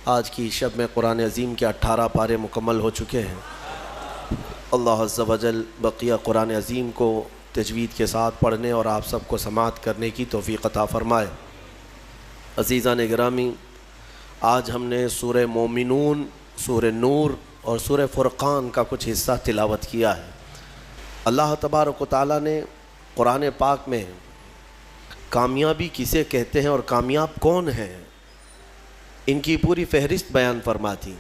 آج کی شب میں قرآن عظیم کے 18 پارے مکمل ہو چکے ہیں۔ اللہ عز و جل بقیہ قرآن عظیم کو تجوید کے ساتھ پڑھنے اور آپ سب کو سماعت کرنے کی توفیق عطا فرمائے۔ عزیزان گرامی، آج ہم نے سورہ مومنون، سورہ نور اور سورہ فرقان کا کچھ حصہ تلاوت کیا ہے۔ اللہ تبارک و تعالیٰ نے قرآن پاک میں کامیابی کسے کہتے ہیں اور کامیاب کون ہیں، ان کی پوری فہرست بیان فرما دی۔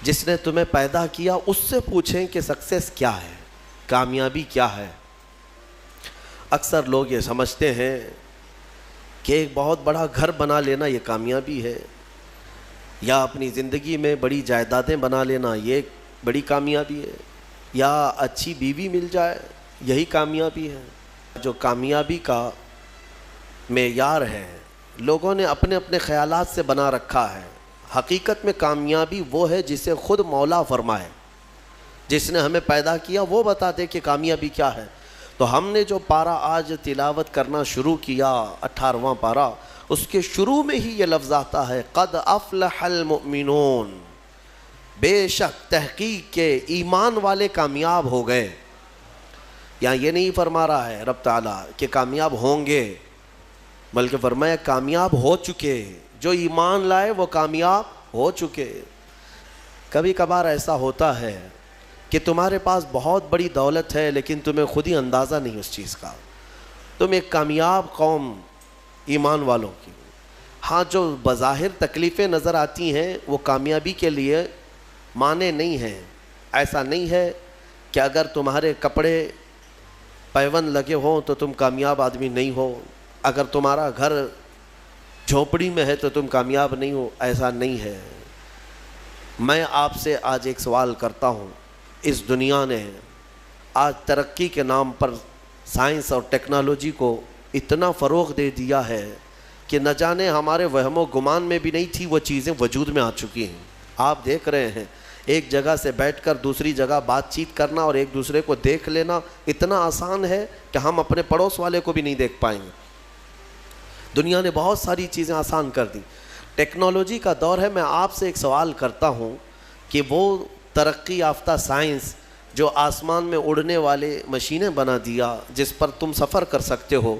جس نے تمہیں پیدا کیا اس سے پوچھیں کہ سکسیس کیا ہے، کامیابی کیا ہے۔ اکثر لوگ یہ سمجھتے ہیں کہ ایک بہت بڑا گھر بنا لینا یہ کامیابی ہے، یا اپنی زندگی میں بڑی جائیدادیں بنا لینا یہ ایک بڑی کامیابی ہے، یا اچھی بیوی مل جائے یہی کامیابی ہے۔ جو کامیابی کا معیار ہے لوگوں نے اپنے اپنے خیالات سے بنا رکھا ہے۔ حقیقت میں کامیابی وہ ہے جسے خود مولا فرمائے، جس نے ہمیں پیدا کیا وہ بتا دے کہ کامیابی کیا ہے۔ تو ہم نے جو پارہ آج تلاوت کرنا شروع کیا، 18واں پارہ، اس کے شروع میں ہی یہ لفظ آتا ہے، قد افلح المؤمنون، بے شک تحقیق کے ایمان والے کامیاب ہو گئے۔ یہاں یہ نہیں فرما رہا ہے رب تعالیٰ کہ کامیاب ہوں گے، بلکہ فرمایا کامیاب ہو چکے، جو ایمان لائے وہ کامیاب ہو چکے۔ کبھی کبھار ایسا ہوتا ہے کہ تمہارے پاس بہت بڑی دولت ہے لیکن تمہیں خود ہی اندازہ نہیں اس چیز کا۔ تم ایک کامیاب قوم ایمان والوں کی، ہاں جو بظاہر تکلیفیں نظر آتی ہیں وہ کامیابی کے لیے معنی نہیں ہیں۔ ایسا نہیں ہے کہ اگر تمہارے کپڑے پیون لگے ہوں تو تم کامیاب آدمی نہیں ہو، اگر تمہارا گھر جھونپڑی میں ہے تو تم کامیاب نہیں ہو، ایسا نہیں ہے۔ میں آپ سے آج ایک سوال کرتا ہوں، اس دنیا نے آج ترقی کے نام پر سائنس اور ٹیکنالوجی کو اتنا فروغ دے دیا ہے کہ نہ جانے ہمارے وہم و گمان میں بھی نہیں تھی وہ چیزیں وجود میں آ چکی ہیں۔ آپ دیکھ رہے ہیں ایک جگہ سے بیٹھ کر دوسری جگہ بات چیت کرنا اور ایک دوسرے کو دیکھ لینا اتنا آسان ہے کہ ہم اپنے پڑوس والے کو بھی نہیں دیکھ پائیں گے۔ دنیا نے بہت ساری چیزیں آسان کر دی، ٹیکنالوجی کا دور ہے۔ میں آپ سے ایک سوال کرتا ہوں کہ وہ ترقی یافتہ سائنس جو آسمان میں اڑنے والے مشینیں بنا دیا، جس پر تم سفر کر سکتے ہو،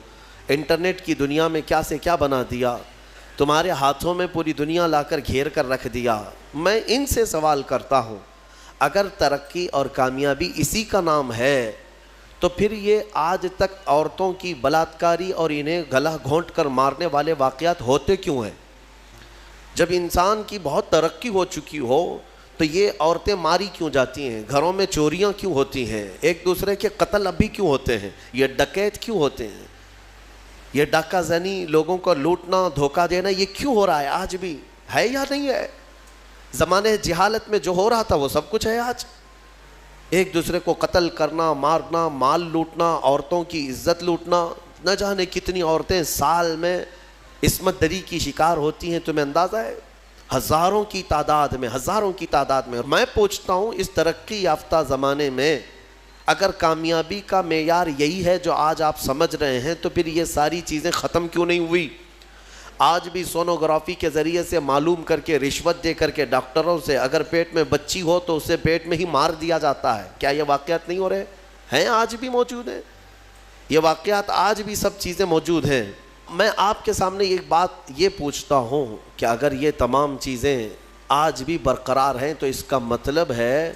انٹرنیٹ کی دنیا میں کیا سے کیا بنا دیا، تمہارے ہاتھوں میں پوری دنیا لا کر گھیر کر رکھ دیا۔ میں ان سے سوال کرتا ہوں، اگر ترقی اور کامیابی اسی کا نام ہے تو پھر یہ آج تک عورتوں کی بلاత్కాری اور انہیں گلا گھونٹ کر مارنے والے واقعات ہوتے کیوں ہیں؟ جب انسان کی بہت ترقی ہو چکی ہو تو یہ عورتیں ماری کیوں جاتی ہیں، گھروں میں چوریاں کیوں ہوتی ہیں، ایک دوسرے کے قتل اب بھی کیوں ہوتے ہیں، یہ ڈکیت کیوں ہوتے ہیں، یہ ڈاکہ زنی، لوگوں کو لوٹنا، دھوکہ دینا، یہ کیوں ہو رہا ہے؟ آج بھی ہے یا نہیں ہے؟ زمانے جہالت میں جو ہو رہا تھا وہ سب کچھ ہے آج۔ ایک دوسرے کو قتل کرنا، مارنا، مال لوٹنا، عورتوں کی عزت لوٹنا، نہ جانے کتنی عورتیں سال میں عصمت دری کی شکار ہوتی ہیں، تمہیں اندازہ ہے؟ ہزاروں کی تعداد میں۔ اور میں پوچھتا ہوں اس ترقی یافتہ زمانے میں اگر کامیابی کا معیار یہی ہے جو آج آپ سمجھ رہے ہیں تو پھر یہ ساری چیزیں ختم کیوں نہیں ہوئی؟ آج بھی سونوگرافی کے ذریعے سے معلوم کر کے، رشوت دے کر کے ڈاکٹروں سے اگر پیٹ میں بچی ہو تو اسے پیٹ میں ہی مار دیا جاتا ہے۔ کیا یہ واقعات نہیں ہو رہے ہیں؟ آج بھی موجود ہیں یہ واقعات، آج بھی سب چیزیں موجود ہیں۔ میں آپ کے سامنے ایک بات یہ پوچھتا ہوں کہ اگر یہ تمام چیزیں آج بھی برقرار ہیں تو اس کا مطلب ہے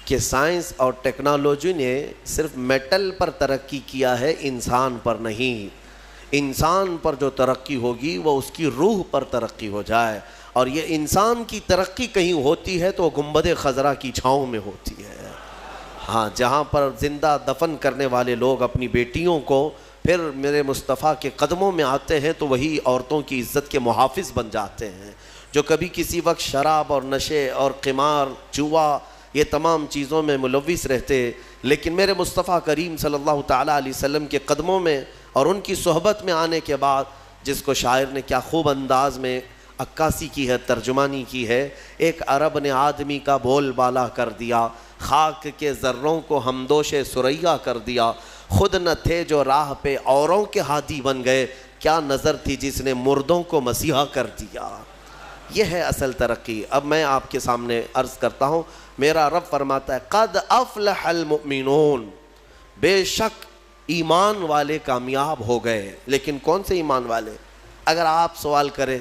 کہ سائنس اور ٹیکنالوجی نے صرف میٹل پر ترقی کیا ہے، انسان پر نہیں۔ انسان پر جو ترقی ہوگی وہ اس کی روح پر ترقی ہو جائے، اور یہ انسان کی ترقی کہیں ہوتی ہے تو گنبد خضرا کی چھاؤں میں ہوتی ہے، ہاں جہاں پر زندہ دفن کرنے والے لوگ اپنی بیٹیوں کو پھر میرے مصطفیٰ کے قدموں میں آتے ہیں تو وہی عورتوں کی عزت کے محافظ بن جاتے ہیں، جو کبھی کسی وقت شراب اور نشے اور قمار، جوا، یہ تمام چیزوں میں ملوث رہتے، لیکن میرے مصطفیٰ کریم صلی اللہ تعالیٰ علیہ وسلم کے قدموں میں اور ان کی صحبت میں آنے کے بعد، جس کو شاعر نے کیا خوب انداز میں عکاسی کی ہے، ترجمانی کی ہے، ایک عرب نے آدمی کا بول بالا کر دیا، خاک کے ذروں کو ہمدوش ثریا کر دیا، خود نہ تھے جو راہ پہ اوروں کے ہادی بن گئے، کیا نظر تھی جس نے مردوں کو مسیحا کر دیا۔ یہ ہے اصل ترقی۔ اب میں آپ کے سامنے عرض کرتا ہوں، میرا رب فرماتا ہے قد افلح المؤمنون، بے شک ایمان والے کامیاب ہو گئے۔ لیکن کون سے ایمان والے؟ اگر آپ سوال کریں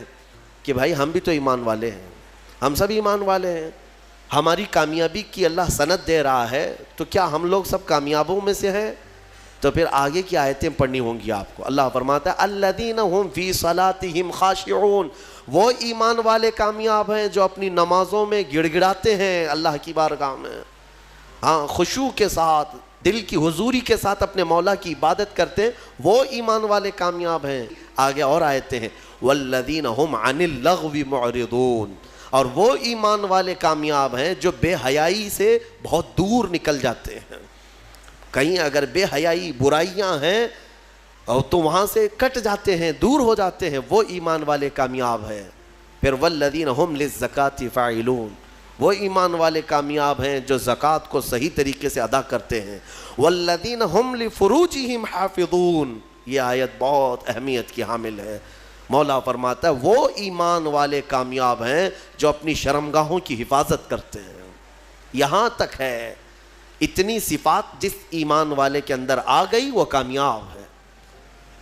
کہ بھائی ہم بھی تو ایمان والے ہیں، ہم سب ایمان والے ہیں، ہماری کامیابی کی اللہ سند دے رہا ہے، تو کیا ہم لوگ سب کامیابوں میں سے ہیں؟ تو پھر آگے کی آیتیں پڑھنی ہوں گی آپ کو۔ اللہ فرماتا ہے الذین هم فی صلاتہم خاشعون، وہ ایمان والے کامیاب ہیں جو اپنی نمازوں میں گڑ گڑاتے ہیں اللہ کی بارگاہ میں، ہاں خشوع کے ساتھ، دل کی حضوری کے ساتھ اپنے مولا کی عبادت کرتے ہیں، وہ ایمان والے کامیاب ہیں۔ آگے اور آیتیں ہیں والذین هم عن اللغو معرضون، اور وہ ایمان والے کامیاب ہیں جو بے حیائی سے بہت دور نکل جاتے ہیں۔ کہیں اگر بے حیائی برائیاں ہیں اور تو وہاں سے کٹ جاتے ہیں، دور ہو جاتے ہیں، وہ ایمان والے کامیاب ہیں۔ پھر والذین هم للزکاة فاعلون، وہ ایمان والے کامیاب ہیں جو زکوٰۃ کو صحیح طریقے سے ادا کرتے ہیں۔ والذین هم لفروجہم حافظون، یہ آیت بہت اہمیت کی حامل ہے۔ مولا فرماتا ہے وہ ایمان والے کامیاب ہیں جو اپنی شرمگاہوں کی حفاظت کرتے ہیں۔ یہاں تک ہے، اتنی صفات جس ایمان والے کے اندر آ گئی وہ کامیاب ہے۔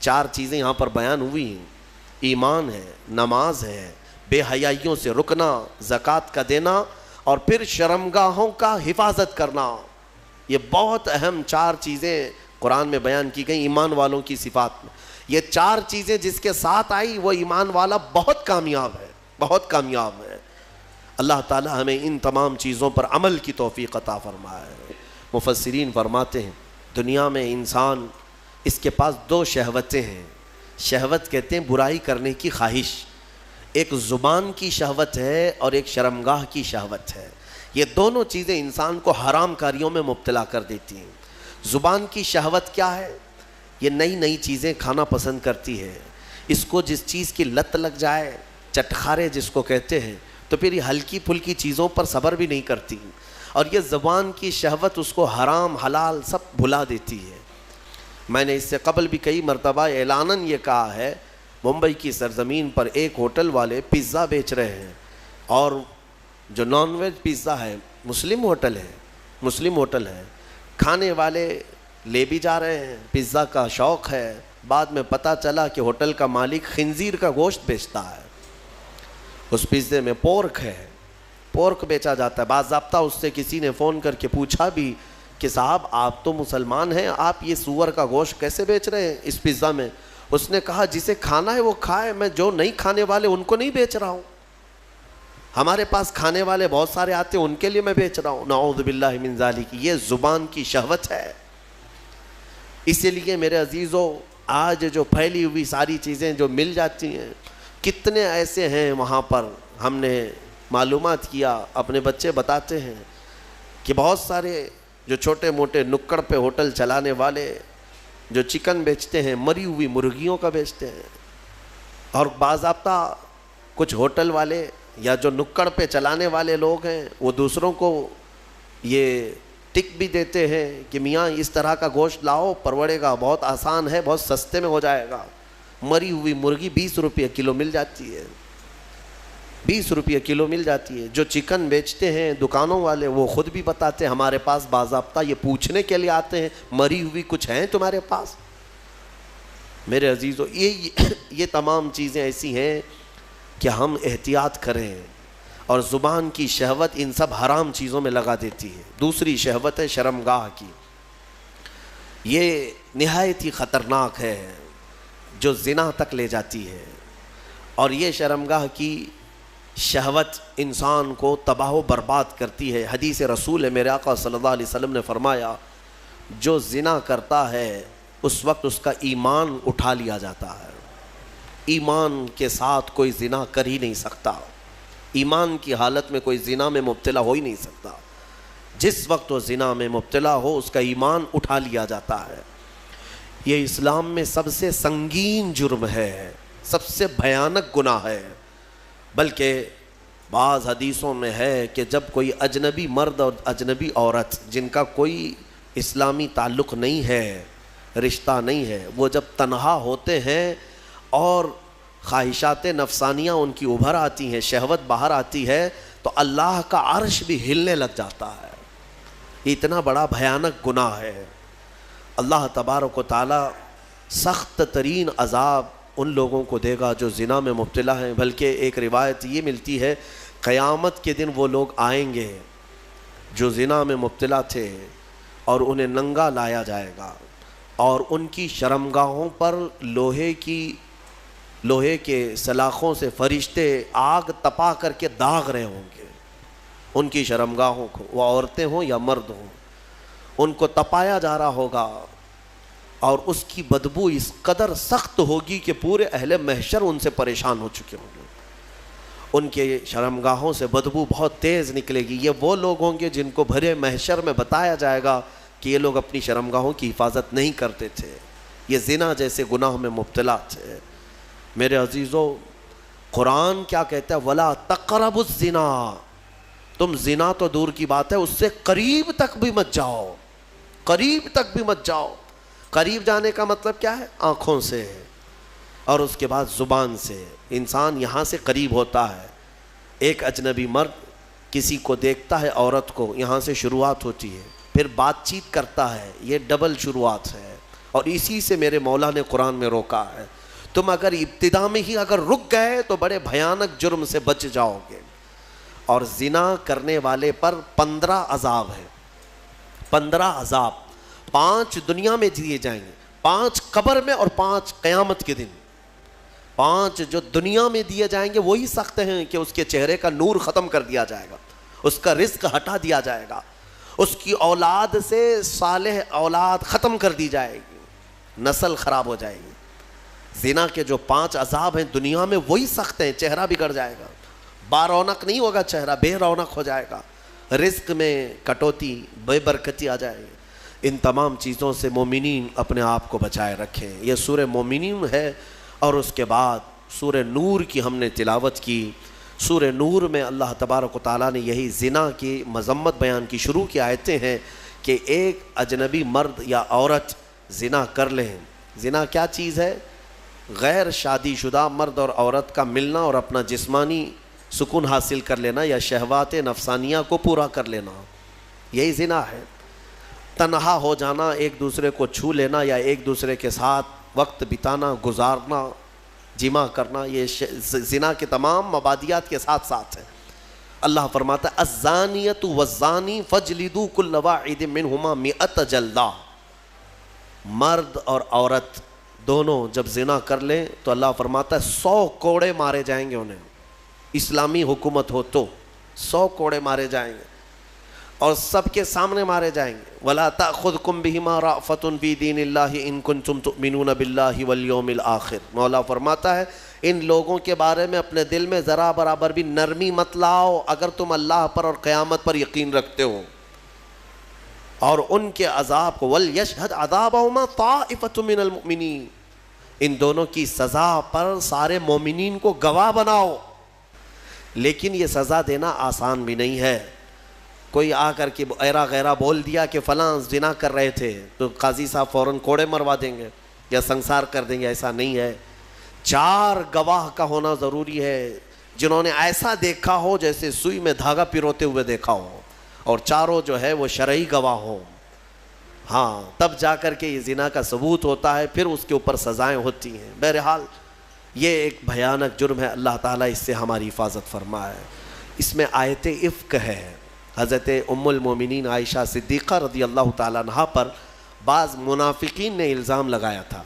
4 چیزیں یہاں پر بیان ہوئی ہیں، ایمان ہے، نماز ہے، بے حیائیوں سے رکنا، زکوٰۃ کا دینا، اور پھر شرمگاہوں کا حفاظت کرنا۔ یہ بہت اہم 4 چیزیں قرآن میں بیان کی گئی ایمان والوں کی صفات میں۔ یہ 4 چیزیں جس کے ساتھ آئی وہ ایمان والا بہت کامیاب ہے، بہت کامیاب ہے۔ اللہ تعالی ہمیں ان تمام چیزوں پر عمل کی توفیق عطا فرمائے۔ مفسرین فرماتے ہیں دنیا میں انسان، اس کے پاس 2 شہوتیں ہیں۔ شہوت کہتے ہیں برائی کرنے کی خواہش، ایک زبان کی شہوت ہے اور ایک شرمگاہ کی شہوت ہے۔ یہ دونوں چیزیں انسان کو حرام کاریوں میں مبتلا کر دیتی ہیں۔ زبان کی شہوت کیا ہے؟ یہ نئی نئی چیزیں کھانا پسند کرتی ہے، اس کو جس چیز کی لت لگ جائے، چٹخارے جس کو کہتے ہیں، تو پھر یہ ہلکی پھلکی چیزوں پر صبر بھی نہیں کرتی، اور یہ زبان کی شہوت اس کو حرام حلال سب بھلا دیتی ہے۔ میں نے اس سے قبل بھی کئی مرتبہ اعلاناً یہ کہا ہے، ممبئی کی سرزمین پر ایک ہوٹل والے پیزا بیچ رہے ہیں، اور جو نان ویج پیزا ہے مسلم ہوٹل ہے، کھانے والے لے بھی جا رہے ہیں، پیزا کا شوق ہے۔ بعد میں پتہ چلا کہ ہوٹل کا مالک خنزیر کا گوشت بیچتا ہے، اس پیزے میں پورک بیچا جاتا ہے۔ باضابطہ اس سے کسی نے فون کر کے پوچھا بھی کہ صاحب آپ تو مسلمان ہیں، آپ یہ سور کا گوشت کیسے بیچ رہے ہیں اس پیزا میں؟ اس نے کہا جسے کھانا ہے وہ کھائے، میں جو نہیں کھانے والے ان کو نہیں بیچ رہا ہوں، ہمارے پاس کھانے والے بہت سارے آتے ہیں ان کے لیے میں بیچ رہا ہوں۔ نعوذ باللہ من ذالک، یہ زبان کی شہوت ہے۔ اسی لیے میرے عزیزو، آج جو پھیلی ہوئی ساری چیزیں جو مل جاتی ہیں، کتنے ایسے ہیں وہاں پر، ہم نے معلومات کیا، اپنے بچے بتاتے ہیں کہ بہت سارے جو چھوٹے موٹے نکڑ پہ ہوٹل چلانے والے جو چکن بیچتے ہیں، مری ہوئی مرغیوں کا بیچتے ہیں، اور باضابطہ کچھ ہوٹل والے یا جو نکڑ پہ چلانے والے لوگ ہیں وہ دوسروں کو یہ ٹک بھی دیتے ہیں کہ میاں اس طرح کا گوشت لاؤ، پروڑے گا، بہت آسان ہے، بہت سستے میں ہو جائے گا۔ مری ہوئی مرغی 20 روپے کلو مل جاتی ہے، 20 روپے کلو مل جاتی ہے۔ جو چکن بیچتے ہیں دکانوں والے وہ خود بھی بتاتے ہیں ہمارے پاس باضابطہ یہ پوچھنے کے لیے آتے ہیں مری ہوئی کچھ ہیں تمہارے پاس؟ میرے عزیزو، یہ تمام چیزیں ایسی ہیں کہ ہم احتیاط کریں، اور زبان کی شہوت ان سب حرام چیزوں میں لگا دیتی ہے۔ دوسری شہوت ہے شرمگاہ کی، یہ نہایت ہی خطرناک ہے، جو زنا تک لے جاتی ہے، اور یہ شرمگاہ کی شہوت انسان کو تباہ و برباد کرتی ہے۔ حدیث رسول ہے، میرے آقا صلی اللہ علیہ وسلم نے فرمایا جو زنا کرتا ہے اس وقت اس کا ایمان اٹھا لیا جاتا ہے۔ ایمان کے ساتھ کوئی زنا کر ہی نہیں سکتا، ایمان کی حالت میں کوئی زنا میں مبتلا ہو ہی نہیں سکتا۔ جس وقت وہ زنا میں مبتلا ہو اس کا ایمان اٹھا لیا جاتا ہے۔ یہ اسلام میں سب سے سنگین جرم ہے، سب سے بھیانک گناہ ہے، بلکہ بعض حدیثوں میں ہے کہ جب کوئی اجنبی مرد اور اجنبی عورت جن کا کوئی اسلامی تعلق نہیں ہے، رشتہ نہیں ہے، وہ جب تنہا ہوتے ہیں اور خواہشات نفسانیہ ان کی ابھر آتی ہیں، شہوت باہر آتی ہے، تو اللہ کا عرش بھی ہلنے لگ جاتا ہے۔ یہ اتنا بڑا بھیانک گناہ ہے۔ اللہ تبارک و تعالی سخت ترین عذاب ان لوگوں کو دے گا جو زنا میں مبتلا ہیں۔ بلکہ ایک روایت یہ ملتی ہے، قیامت کے دن وہ لوگ آئیں گے جو زنا میں مبتلا تھے اور انہیں ننگا لایا جائے گا، اور ان کی شرمگاہوں پر لوہے کے سلاخوں سے فرشتے آگ تپا کر کے داغ رہے ہوں گے ان کی شرمگاہوں کو، وہ عورتیں ہوں یا مرد ہوں، ان کو تپایا جا رہا ہوگا، اور اس کی بدبو اس قدر سخت ہوگی کہ پورے اہل محشر ان سے پریشان ہو چکے ہوں گے۔ ان کے شرمگاہوں سے بدبو بہت تیز نکلے گی۔ یہ وہ لوگ ہوں گے جن کو بھرے محشر میں بتایا جائے گا کہ یہ لوگ اپنی شرمگاہوں کی حفاظت نہیں کرتے تھے، یہ زنا جیسے گناہ میں مبتلا تھے۔ میرے عزیزو، قرآن کیا کہتا ہے؟ وَلَا تَقْرَبُوا الزِّنَا، تم زنا تو دور کی بات ہے، اس سے قریب تک بھی مت جاؤ، قریب تک بھی مت جاؤ۔ قریب جانے کا مطلب کیا ہے؟ آنکھوں سے، اور اس کے بعد زبان سے۔ انسان یہاں سے قریب ہوتا ہے، ایک اجنبی مرد کسی کو دیکھتا ہے، عورت کو، یہاں سے شروعات ہوتی ہے، پھر بات چیت کرتا ہے، یہ ڈبل شروعات ہے، اور اسی سے میرے مولا نے قرآن میں روکا ہے۔ تم اگر ابتدا میں ہی اگر رک گئے تو بڑے بھیانک جرم سے بچ جاؤ گے۔ اور زنا کرنے والے پر 15 عذاب ہیں، 15 عذاب، 5 دنیا میں دیے جائیں گے، 5 قبر میں اور 5 قیامت کے دن۔ 5 جو دنیا میں دیے جائیں گے وہی سخت ہیں کہ اس کے چہرے کا نور ختم کر دیا جائے گا، اس کا رزق ہٹا دیا جائے گا، اس کی اولاد سے صالح اولاد ختم کر دی جائے گی، نسل خراب ہو جائے گی۔ زنا کے جو 5 عذاب ہیں دنیا میں وہی سخت ہیں، چہرہ بگڑ جائے گا، بارونق نہیں ہوگا چہرہ، بے رونق ہو جائے گا، رزق میں کٹوتی، بے برکتی آ جائے گی۔ ان تمام چیزوں سے مومنین اپنے آپ کو بچائے رکھیں۔ یہ سورہ مومنین ہے، اور اس کے بعد سورہ نور کی ہم نے تلاوت کی۔ سورہ نور میں اللہ تبارک و تعالیٰ نے یہی زنا کی مذمت بیان کی، شروع کی آیتیں ہیں کہ ایک اجنبی مرد یا عورت زنا کر لیں۔ زنا کیا چیز ہے؟ غیر شادی شدہ مرد اور عورت کا ملنا اور اپنا جسمانی سکون حاصل کر لینا یا شہوات نفسانیہ کو پورا کر لینا، یہی زنا ہے۔ تنہا ہو جانا، ایک دوسرے کو چھو لینا یا ایک دوسرے کے ساتھ وقت بتانا، گزارنا، جمع کرنا، یہ زنا کے تمام مبادیات کے ساتھ ساتھ ہے۔ اللہ فرماتا ہے الزانیۃ والزانی فاجلدوا کل واحد منہما 100 جلدہ۔ مرد اور عورت دونوں جب زنا کر لیں تو اللہ فرماتا ہے 100 کوڑے مارے جائیں گے انہیں۔ اسلامی حکومت ہو تو 100 کوڑے مارے جائیں گے، اور سب کے سامنے مارے جائیں گے۔ وَلَا تَأْخُذْكُمْ بِهِمَا رَأْفَةٌ فِي دِينِ اللَّهِ إِن كُنتُمْ تُؤْمِنُونَ بِاللَّهِ وَالْيَوْمِ الْآخِرِ۔ مولا فرماتا ہے ان لوگوں کے بارے میں اپنے دل میں ذرا برابر بھی نرمی مت لاؤ اگر تم اللہ پر اور قیامت پر یقین رکھتے ہو، اور ان کے عذاب کو وَلْيَشْهَدْ عَذَابَهُمَا طَائِفَةٌ مِّنَ الْمُؤْمِنِينَ، ان دونوں کی سزا پر سارے مومنین کو گواہ بناؤ۔ لیکن یہ سزا دینا آسان بھی نہیں ہے۔ کوئی آ کر کے ایرا غیرہ بول دیا کہ فلاں زنا کر رہے تھے تو قاضی صاحب فوراً کوڑے مروا دیں گے یا سنسار کر دیں گے، ایسا نہیں ہے۔ 4 گواہ کا ہونا ضروری ہے جنہوں نے ایسا دیکھا ہو جیسے سوئی میں دھاگا پروتے ہوئے دیکھا ہو، اور چاروں جو ہے وہ شرعی گواہ ہوں۔ ہاں، تب جا کر کے یہ زنا کا ثبوت ہوتا ہے، پھر اس کے اوپر سزائیں ہوتی ہیں۔ بہرحال یہ ایک بھیانک جرم ہے، اللہ تعالیٰ اس سے ہماری حفاظت فرمائے۔ اس میں آیت افک ہے۔ حضرت ام المومنین عائشہ صدیقہ رضی اللہ تعالیٰ عنہ پر بعض منافقین نے الزام لگایا تھا۔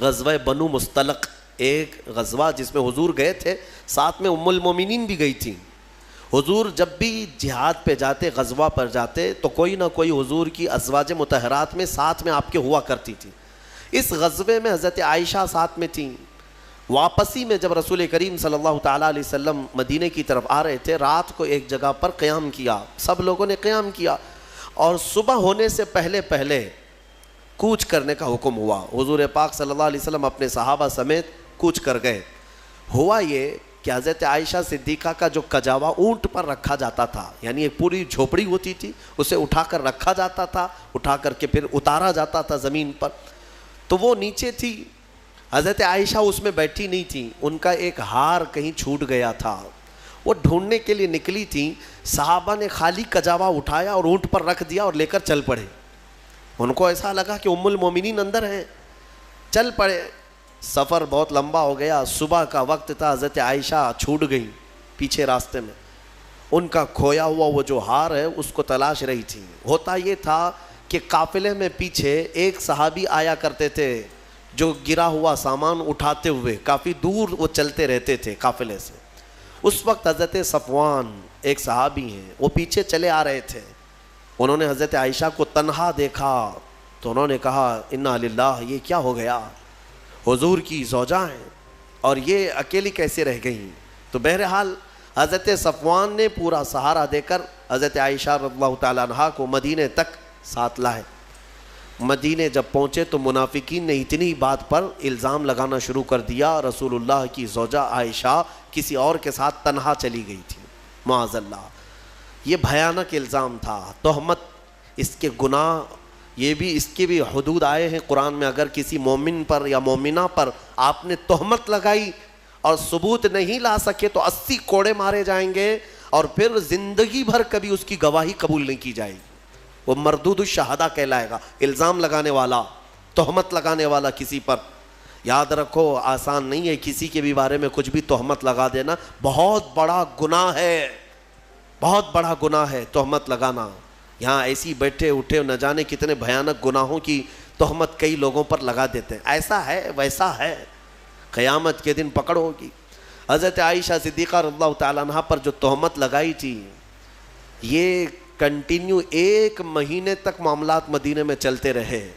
غزوہ بنو مستلق ایک غزوہ جس میں حضور گئے تھے، ساتھ میں ام المومنین بھی گئی تھیں۔ حضور جب بھی جہاد پہ جاتے، غزوہ پر جاتے، تو کوئی نہ کوئی حضور کی ازواج مطہرات میں ساتھ میں آپ کے ہوا کرتی تھی۔ اس غزوے میں حضرت عائشہ ساتھ میں تھیں۔ واپسی میں جب رسول کریم صلی اللہ تعالیٰ علیہ وسلم مدینے کی طرف آ رہے تھے، رات کو ایک جگہ پر قیام کیا، سب لوگوں نے قیام کیا، اور صبح ہونے سے پہلے پہلے کوچ کرنے کا حکم ہوا۔ حضور پاک صلی اللہ علیہ وسلم اپنے صحابہ سمیت کوچ کر گئے۔ ہوا یہ کہ حضرت عائشہ صدیقہ کا جو کجاوا اونٹ پر رکھا جاتا تھا، یعنی ایک پوری جھوپڑی ہوتی تھی، اسے اٹھا کر رکھا جاتا تھا، اٹھا کر کے پھر اتارا جاتا تھا زمین پر، تو وہ نیچے تھی۔ حضرت عائشہ اس میں بیٹھی نہیں تھیں، ان کا ایک ہار کہیں چھوٹ گیا تھا، وہ ڈھونڈنے کے لیے نکلی تھیں. صحابہ نے خالی کجاوا اٹھایا اور اونٹ پر رکھ دیا اور لے کر چل پڑے. ان کو ایسا لگا کہ ام المومنین اندر ہیں، چل پڑے. سفر بہت لمبا ہو گیا، صبح کا وقت تھا، حضرت عائشہ چھوٹ گئیں پیچھے راستے میں. ان کا کھویا ہوا وہ جو ہار ہے اس کو تلاش رہی تھی. ہوتا یہ تھا کہ قافلے میں پیچھے ایک صحابی آیا کرتے تھے جو گرا ہوا سامان اٹھاتے ہوئے، کافی دور وہ چلتے رہتے تھے قافلے سے. اس وقت حضرت صفوان ایک صحابی ہیں، وہ پیچھے چلے آ رہے تھے. انہوں نے حضرت عائشہ کو تنہا دیکھا تو انہوں نے کہا انا للہ، یہ کیا ہو گیا، حضور کی زوجہ ہیں اور یہ اکیلی کیسے رہ گئیں. تو بہرحال حضرت صفوان نے پورا سہارا دے کر حضرت عائشہ رضی اللہ تعالیٰ عنہا کو مدینے تک ساتھ لائے. مدینے جب پہنچے تو منافقین نے اتنی بات پر الزام لگانا شروع کر دیا، رسول اللہ کی زوجہ عائشہ کسی اور کے ساتھ تنہا چلی گئی تھی. معاذ اللہ، یہ بھیانک الزام تھا، تہمت. اس کے گناہ اس کے بھی حدود آئے ہیں قرآن میں. اگر کسی مومن پر یا مومنہ پر آپ نے تہمت لگائی اور ثبوت نہیں لا سکے تو 80 کوڑے مارے جائیں گے اور پھر زندگی بھر کبھی اس کی گواہی قبول نہیں کی جائے گی. وہ مردود الشہداء کہلائے گا. الزام لگانے والا، تہمت لگانے والا کسی پر. یاد رکھو آسان نہیں ہے کسی کے بھی بارے میں کچھ بھی تہمت لگا دینا. بہت بڑا گناہ ہے، بہت بڑا گناہ ہے تہمت لگانا. یہاں ایسی بیٹھے اٹھے نہ جانے کتنے بھیانک گناہوں کی تہمت کئی لوگوں پر لگا دیتے ہیں. ایسا ہے ویسا ہے، قیامت کے دن پکڑ ہوگی. حضرت عائشہ صدیقہ رضی اللہ تعالیٰ عنہا پر جو تہمت لگائی تھی، یہ کنٹینیو 1 مہینے تک معاملات مدینے میں چلتے رہے.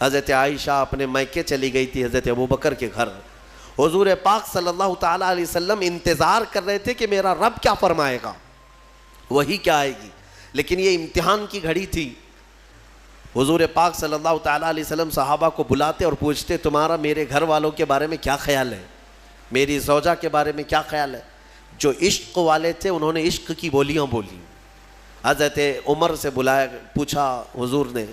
حضرت عائشہ اپنے میکے چلی گئی تھی حضرت ابوبکر کے گھر. حضور پاک صلی اللہ تعالیٰ علیہ وسلم انتظار کر رہے تھے کہ میرا رب کیا فرمائے گا، وہی کیا آئے گی. لیکن یہ امتحان کی گھڑی تھی. حضور پاک صلی اللہ تعالیٰ علیہ وسلم صحابہ کو بلاتے اور پوچھتے تمہارا میرے گھر والوں کے بارے میں کیا خیال ہے، میری زوجہ کے بارے میں کیا خیال ہے. جو عشق والے تھے انہوں نے عشق کی بولیاں بولی. حضرت عمر سے بلایا، پوچھا حضور نے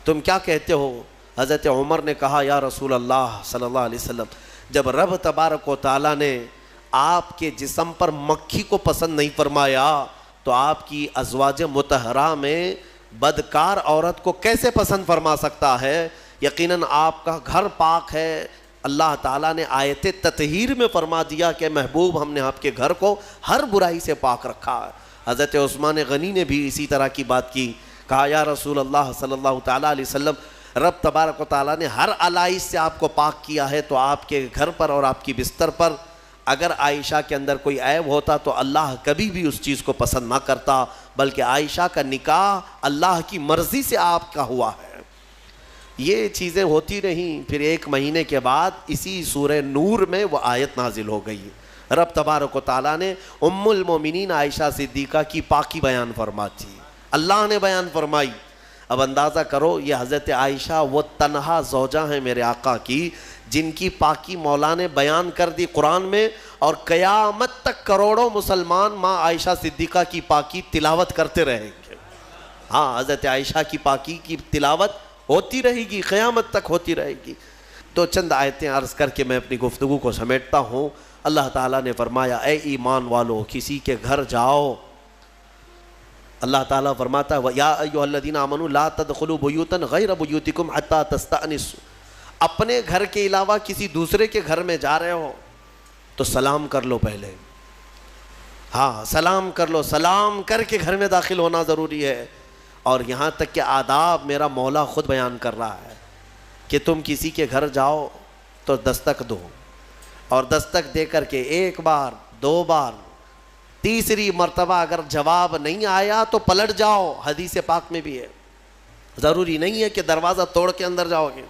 تم کیا کہتے ہو. حضرت عمر نے کہا یا رسول اللہ صلی اللہ علیہ وسلم، جب رب تبارک و تعالیٰ نے آپ کے جسم پر مکھی کو پسند نہیں فرمایا تو آپ کی ازواج مطہرہ میں بدکار عورت کو کیسے پسند فرما سکتا ہے. یقیناً آپ کا گھر پاک ہے. اللہ تعالیٰ نے آیت تطہیر میں فرما دیا کہ محبوب ہم نے آپ کے گھر کو ہر برائی سے پاک رکھا ہے. حضرت عثمان غنی نے بھی اسی طرح کی بات کی. کہا یا رسول اللہ صلی اللہ تعالیٰ علیہ وسلم، رب تبارک و تعالیٰ نے ہر علائش سے آپ کو پاک کیا ہے، تو آپ کے گھر پر اور آپ کی بستر پر اگر عائشہ کے اندر کوئی عیب ہوتا تو اللہ کبھی بھی اس چیز کو پسند نہ کرتا، بلکہ عائشہ کا نکاح اللہ کی مرضی سے آپ کا ہوا ہے. یہ چیزیں ہوتی رہیں. پھر 1 مہینے کے بعد اسی سورہ نور میں وہ آیت نازل ہو گئی. رب تبارک و تعالیٰ نے ام المومنین عائشہ صدیقہ کی پاکی بیان فرماتی، اللہ نے بیان فرمائی. اب اندازہ کرو یہ حضرت عائشہ وہ تنہا زوجہ ہیں میرے آقا کی جن کی پاکی مولا نے بیان کر دی قرآن میں، اور قیامت تک کروڑوں مسلمان ماں عائشہ صدیقہ کی پاکی تلاوت کرتے رہیں گے. ہاں، حضرت عائشہ کی پاکی کی تلاوت ہوتی رہے گی، قیامت تک ہوتی رہے گی. تو چند آیتیں عرض کر کے میں اپنی گفتگو کو سمیٹتا ہوں. اللہ تعالیٰ نے فرمایا اے ایمان والو کسی کے گھر جاؤ. اللہ تعالیٰ فرماتا ہے یا ایھا الذین آمنوا لا تدخلوا بیوتا غیر بیوتکم حتی تستأنسوا. اپنے گھر کے علاوہ کسی دوسرے کے گھر میں جا رہے ہو تو سلام کر لو پہلے. ہاں، سلام کر لو. سلام کر کے گھر میں داخل ہونا ضروری ہے. اور یہاں تک کہ آداب میرا مولا خود بیان کر رہا ہے کہ تم کسی کے گھر جاؤ تو دستک دو، اور دستک دے کر کے 1 بار 2 بار 3ری مرتبہ اگر جواب نہیں آیا تو پلٹ جاؤ. حدیث پاک میں بھی ہے. ضروری نہیں ہے کہ دروازہ توڑ کے اندر جاؤ گے،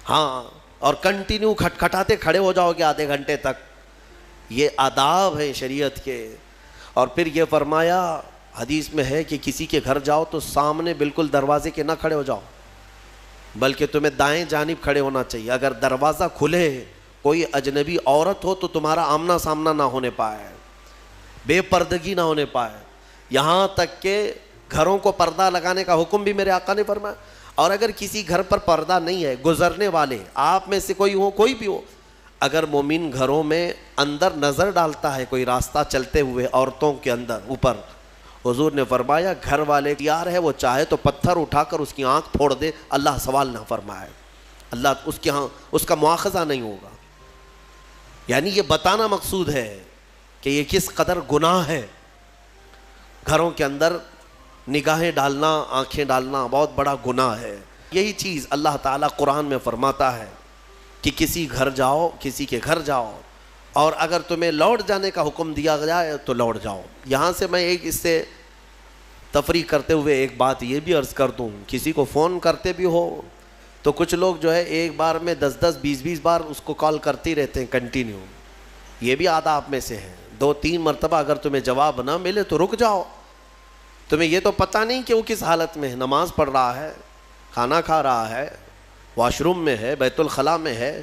ہاں، اور کنٹینیو کھٹکھٹاتے کھڑے ہو جاؤ گے آدھے گھنٹے تک. یہ آداب ہیں شریعت کے. اور پھر یہ فرمایا حدیث میں ہے کہ کسی کے گھر جاؤ تو سامنے بالکل دروازے کے نہ کھڑے ہو جاؤ، بلکہ تمہیں دائیں جانب کھڑے ہونا چاہیے. اگر دروازہ کھلے کوئی اجنبی عورت ہو تو تمہارا آمنا سامنا نہ ہونے پائے، بے پردگی نہ ہونے پائے. یہاں تک کہ گھروں کو پردہ لگانے کا حکم بھی میرے آقا نے فرمایا. اور اگر کسی گھر پر پردہ نہیں ہے، گزرنے والے آپ میں سے کوئی ہو، کوئی بھی ہو، اگر مومن گھروں میں اندر نظر ڈالتا ہے کوئی راستہ چلتے ہوئے عورتوں کے اندر اوپر، حضور نے فرمایا گھر والے تیار ہے، وہ چاہے تو پتھر اٹھا کر اس کی آنکھ پھوڑ دے، اللہ سوال نہ فرمائے، اللہ اس کے ہاں اس کا مواخذہ نہیں ہوگا۔ یعنی یہ بتانا مقصود ہے کہ یہ کس قدر گناہ ہے، گھروں کے اندر نگاہیں ڈالنا، آنکھیں ڈالنا بہت بڑا گناہ ہے۔ یہی چیز اللہ تعالیٰ قرآن میں فرماتا ہے کہ کسی گھر جاؤ، کسی کے گھر جاؤ، اور اگر تمہیں لوٹ جانے کا حکم دیا جائے تو لوٹ جاؤ۔ یہاں سے میں ایک اس سے تفریح کرتے ہوئے ایک بات یہ بھی عرض کر دوں، کسی کو فون کرتے بھی ہو تو کچھ لوگ جو ہے ایک بار میں 10 20 بار اس کو کال کرتے ہی رہتے ہیں کنٹینیو، یہ بھی آداب میں سے ہے۔ 2 3 مرتبہ اگر تمہیں جواب نہ ملے تو رک جاؤ، تمہیں یہ تو پتہ نہیں کہ وہ کس حالت میں ہے، نماز پڑھ رہا ہے، کھانا کھا رہا ہے، واش روم میں ہے، بیت الخلاء میں ہے،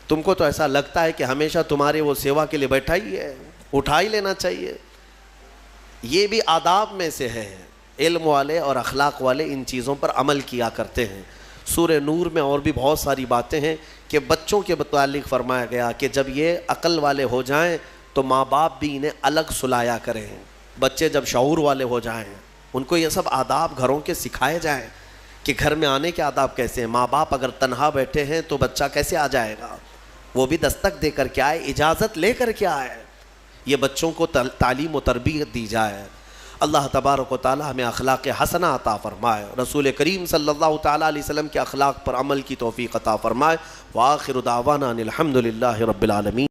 تم کو تو ایسا لگتا ہے کہ ہمیشہ تمہارے وہ سیوا کے لیے بیٹھا ہی ہے، اٹھا ہی لینا چاہیے۔ یہ بھی آداب میں سے ہے، علم والے اور اخلاق والے ان چیزوں پر عمل کیا کرتے ہیں۔ سورہ نور میں اور بھی بہت ساری باتیں ہیں کہ بچوں کے متعلق فرمایا گیا کہ جب یہ عقل والے ہو جائیں تو ماں باپ بھی انہیں الگ سلایا کریں۔ بچے جب شعور والے ہو جائیں ان کو یہ سب آداب گھروں کے سکھائے جائیں کہ گھر میں آنے کے آداب کیسے ہیں۔ ماں باپ اگر تنہا بیٹھے ہیں تو بچہ کیسے آ جائے گا، وہ بھی دستک دے کر کے آئے، اجازت لے کر کے آئے، یہ بچوں کو تعلیم و تربیت دی جائے۔ اللہ تبارک و تعالی ہمیں اخلاق حسنہ عطا فرمائے، رسول کریم صلی اللہ تعالی علیہ وسلم کے اخلاق پر عمل کی توفیق عطا فرمائے۔ وآخر دعوانا ان الحمد للہ رب العالمین۔